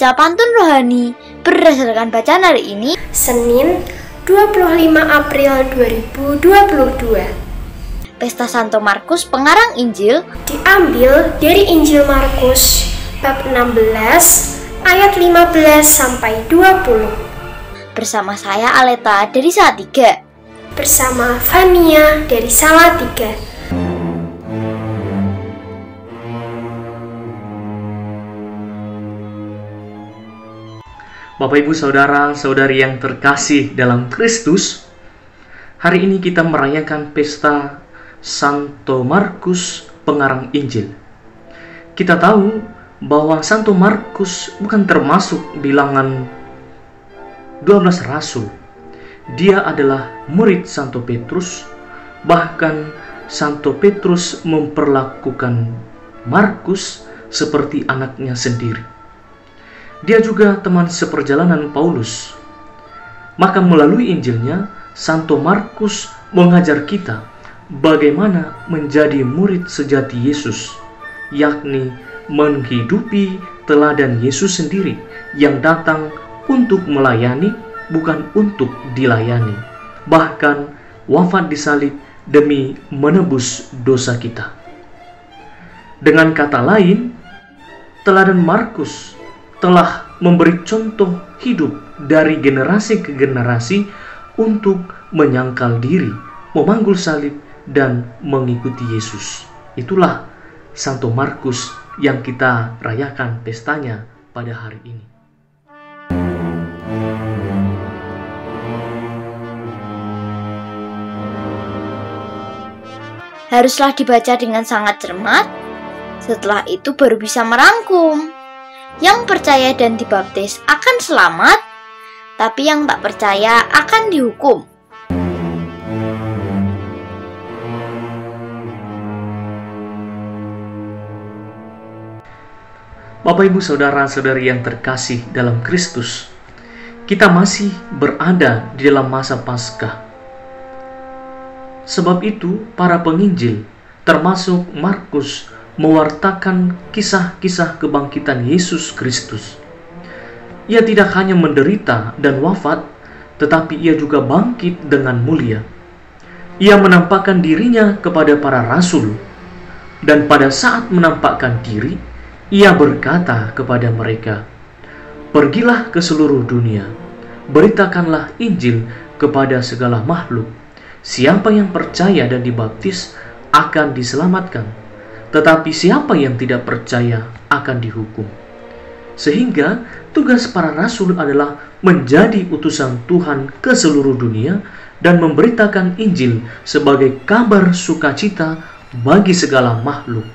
Baca Pantun Rohani berdasarkan bacaan hari ini, Senin 25 April 2022. Pesta Santo Markus Pengarang Injil Diambil dari Injil Markus bab 16 ayat 15 sampai 20. bersama saya Aleta dari Salatiga. Bersama Fania dari Salatiga. Bapak, Ibu, Saudara, Saudari yang terkasih dalam Kristus, hari ini kita merayakan pesta Santo Markus Pengarang Injil. Kita tahu bahwa Santo Markus bukan termasuk bilangan 12 rasul. Dia adalah murid Santo Petrus. Bahkan Santo Petrus memperlakukan Markus seperti anaknya sendiri. Dia juga teman seperjalanan Paulus. Maka melalui Injilnya, Santo Markus mengajar kita bagaimana menjadi murid sejati Yesus, yakni menghidupi teladan Yesus sendiri yang datang untuk melayani, bukan untuk dilayani. Bahkan wafat di salib demi menebus dosa kita. Dengan kata lain, teladan Markus telah memberi contoh hidup dari generasi ke generasi untuk menyangkal diri, memanggul salib, dan mengikuti Yesus. Itulah Santo Markus yang kita rayakan pestanya pada hari ini. Haruslah dibaca dengan sangat cermat, setelah itu baru bisa merangkum. Yang percaya dan dibaptis akan selamat, tapi yang tak percaya akan dihukum. Bapak, Ibu, Saudara-saudari yang terkasih dalam Kristus, kita masih berada di dalam masa Paskah. Sebab itu, para penginjil, termasuk Markus, mewartakan kisah-kisah kebangkitan Yesus Kristus. Ia tidak hanya menderita dan wafat, tetapi ia juga bangkit dengan mulia. Ia menampakkan dirinya kepada para rasul, dan pada saat menampakkan diri, ia berkata kepada mereka, "Pergilah ke seluruh dunia, beritakanlah Injil kepada segala makhluk. Siapa yang percaya dan dibaptis akan diselamatkan, tetapi siapa yang tidak percaya akan dihukum." Sehingga tugas para rasul adalah menjadi utusan Tuhan ke seluruh dunia dan memberitakan Injil sebagai kabar sukacita bagi segala makhluk.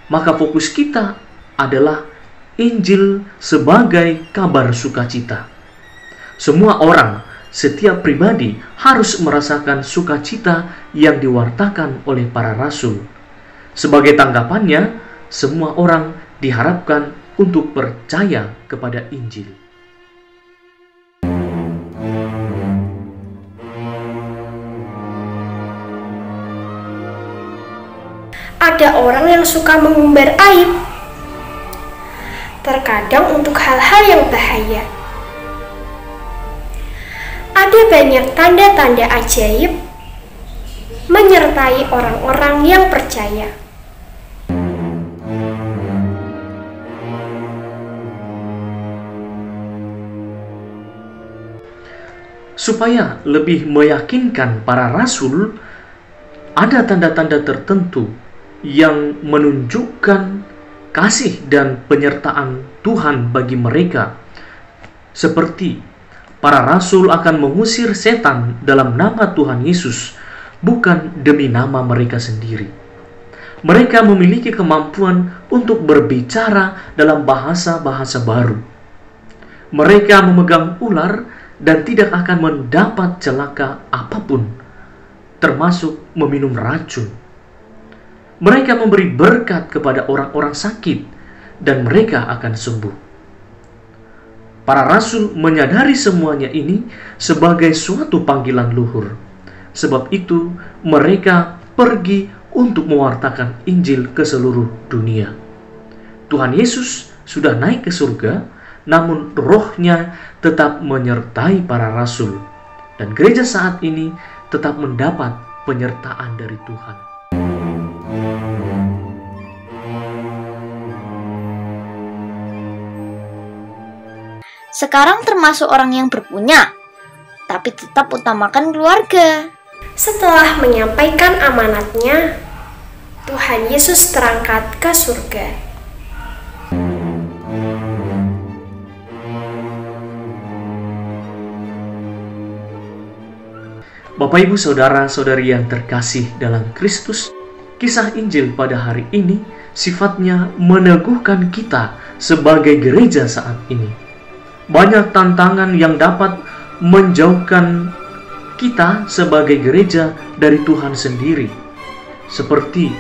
Maka fokus kita adalah Injil sebagai kabar sukacita. Semua orang, setiap pribadi harus merasakan sukacita yang diwartakan oleh para rasul. Sebagai tanggapannya, semua orang diharapkan untuk percaya kepada Injil. Ada orang yang suka mengumbar aib, terkadang untuk hal-hal yang bahaya. Ada banyak tanda-tanda ajaib menyertai orang-orang yang percaya. Supaya lebih meyakinkan para rasul, ada tanda-tanda tertentu yang menunjukkan kasih dan penyertaan Tuhan bagi mereka. Seperti para rasul akan mengusir setan dalam nama Tuhan Yesus, bukan demi nama mereka sendiri. Mereka memiliki kemampuan untuk berbicara dalam bahasa-bahasa baru. Mereka memegang ular dan tidak akan mendapat celaka apapun, termasuk meminum racun. Mereka memberi berkat kepada orang-orang sakit, dan mereka akan sembuh. Para rasul menyadari semuanya ini sebagai suatu panggilan luhur. Sebab itu, mereka pergi untuk mewartakan Injil ke seluruh dunia. Tuhan Yesus sudah naik ke surga, namun rohnya tetap menyertai para rasul. Dan gereja saat ini tetap mendapat penyertaan dari Tuhan. Sekarang termasuk orang yang berpunya, tapi tetap utamakan keluarga. Setelah menyampaikan amanatnya, Tuhan Yesus terangkat ke surga. Bapak, Ibu, Saudara-saudari yang terkasih dalam Kristus, kisah Injil pada hari ini sifatnya meneguhkan kita sebagai gereja saat ini. Banyak tantangan yang dapat menjauhkan kita sebagai gereja dari Tuhan sendiri, seperti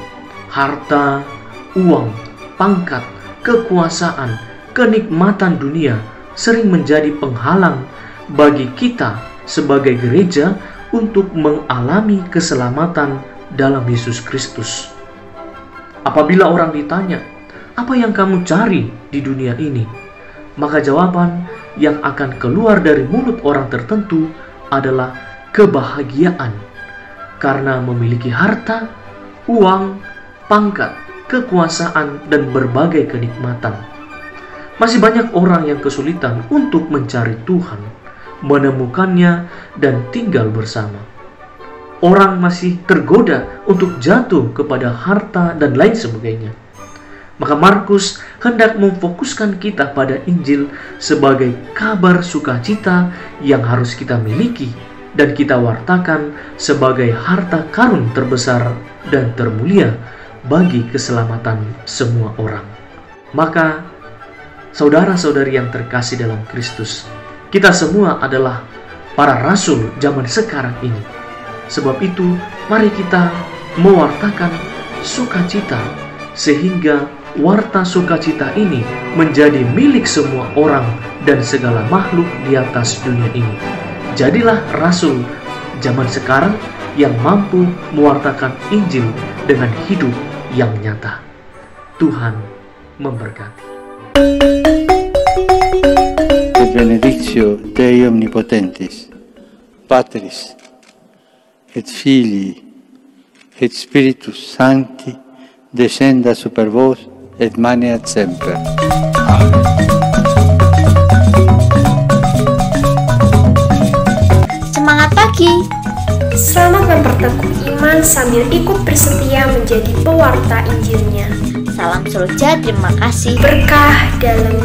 harta, uang, pangkat, kekuasaan, kenikmatan dunia sering menjadi penghalang bagi kita sebagai gereja untuk mengalami keselamatan dalam Yesus Kristus. Apabila orang ditanya, "Apa yang kamu cari di dunia ini?" maka jawaban yang akan keluar dari mulut orang tertentu adalah kebahagiaan karena memiliki harta, uang, pangkat, kekuasaan, dan berbagai kenikmatan. Masih banyak orang yang kesulitan untuk mencari Tuhan, menemukannya, dan tinggal bersama. Orang masih tergoda untuk jatuh kepada harta dan lain sebagainya. Maka Markus hendak memfokuskan kita pada Injil sebagai kabar sukacita yang harus kita miliki dan kita wartakan sebagai harta karun terbesar dan termulia bagi keselamatan semua orang. Maka, saudara-saudari yang terkasih dalam Kristus, kita semua adalah para rasul zaman sekarang ini. Sebab itu, mari kita mewartakan sukacita sehingga warta sukacita ini menjadi milik semua orang dan segala makhluk di atas dunia ini. Jadilah rasul zaman sekarang yang mampu mewartakan Injil dengan hidup yang nyata. Tuhan memberkati. Benedictio Dei Omnipotentis, Patris et Filii et Spiritus Sancti, descenda super vos et maneat semper. Amen. Semangat pagi! Selamat memperteguh iman sambil ikut bersetia menjadi pewarta Injilnya. Salam Seroja, terima kasih. Berkah dalam